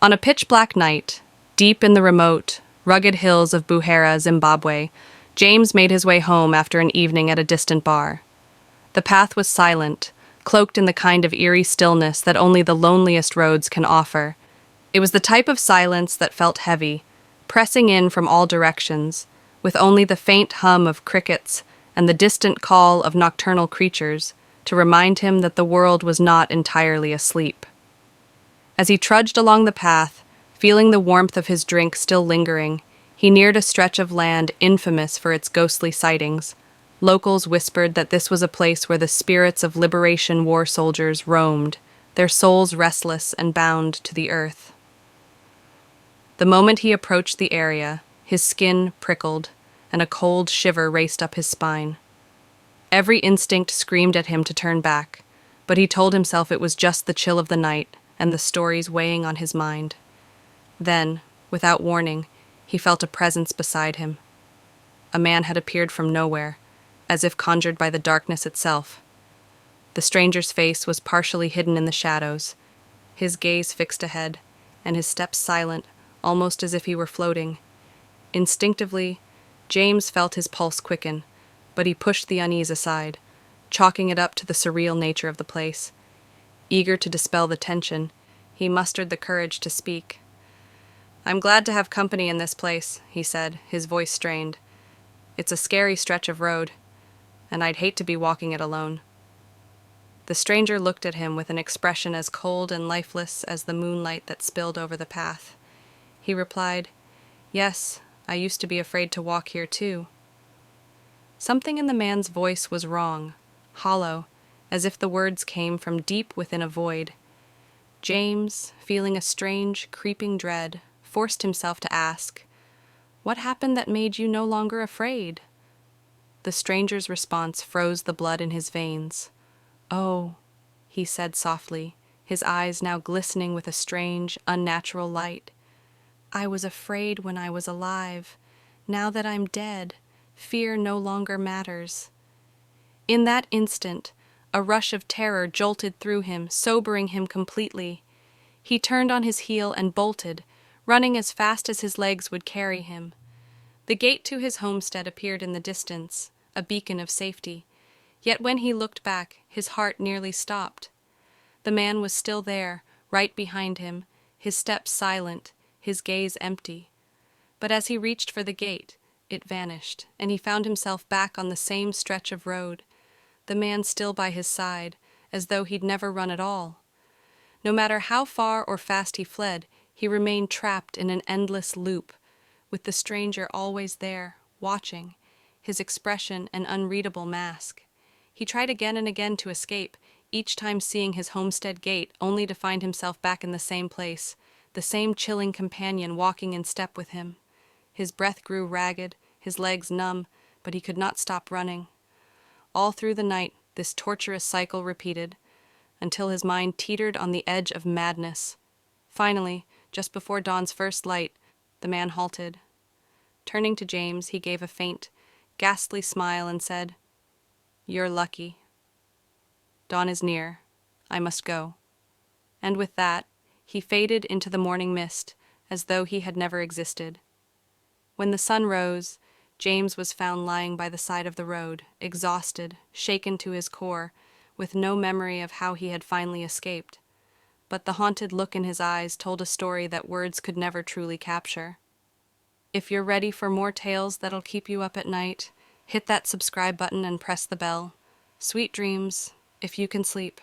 On a pitch-black night, deep in the remote, rugged hills of Buhera, Zimbabwe, James made his way home after an evening at a distant bar. The path was silent, cloaked in the kind of eerie stillness that only the loneliest roads can offer. It was the type of silence that felt heavy, pressing in from all directions, with only the faint hum of crickets and the distant call of nocturnal creatures to remind him that the world was not entirely asleep. As he trudged along the path, feeling the warmth of his drink still lingering, he neared a stretch of land infamous for its ghostly sightings. Locals whispered that this was a place where the spirits of liberation war soldiers roamed, their souls restless and bound to the earth. The moment he approached the area, his skin prickled, and a cold shiver raced up his spine. Every instinct screamed at him to turn back, but he told himself it was just the chill of the night and the stories weighing on his mind. Then, without warning, he felt a presence beside him. A man had appeared from nowhere, as if conjured by the darkness itself. The stranger's face was partially hidden in the shadows, his gaze fixed ahead, and his steps silent, almost as if he were floating. Instinctively, James felt his pulse quicken, but he pushed the unease aside, chalking it up to the surreal nature of the place. Eager to dispel the tension, he mustered the courage to speak. "I'm glad to have company in this place," he said, his voice strained. "It's a scary stretch of road, and I'd hate to be walking it alone." The stranger looked at him with an expression as cold and lifeless as the moonlight that spilled over the path. He replied, "Yes, I used to be afraid to walk here too." Something in the man's voice was wrong, hollow, as if the words came from deep within a void. James, feeling a strange, creeping dread, forced himself to ask, "What happened that made you no longer afraid?" The stranger's response froze the blood in his veins. "Oh," he said softly, his eyes now glistening with a strange, unnatural light. "I was afraid when I was alive. Now that I'm dead, fear no longer matters." In that instant, a rush of terror jolted through him, sobering him completely. He turned on his heel and bolted, running as fast as his legs would carry him. The gate to his homestead appeared in the distance, a beacon of safety. Yet when he looked back, his heart nearly stopped. The man was still there, right behind him, his steps silent, his gaze empty. But as he reached for the gate, it vanished, and he found himself back on the same stretch of road, the man still by his side, as though he'd never run at all. No matter how far or fast he fled, he remained trapped in an endless loop, with the stranger always there, watching, his expression an unreadable mask. He tried again and again to escape, each time seeing his homestead gate, only to find himself back in the same place, the same chilling companion walking in step with him. His breath grew ragged, his legs numb, but he could not stop running. All through the night, this torturous cycle repeated, until his mind teetered on the edge of madness. Finally, just before dawn's first light, the man halted. Turning to James, he gave a faint, ghastly smile and said, "You're lucky. Dawn is near. I must go." And with that, he faded into the morning mist, as though he had never existed. When the sun rose, James was found lying by the side of the road, exhausted, shaken to his core, with no memory of how he had finally escaped. But the haunted look in his eyes told a story that words could never truly capture. If you're ready for more tales that'll keep you up at night, hit that subscribe button and press the bell. Sweet dreams, if you can sleep.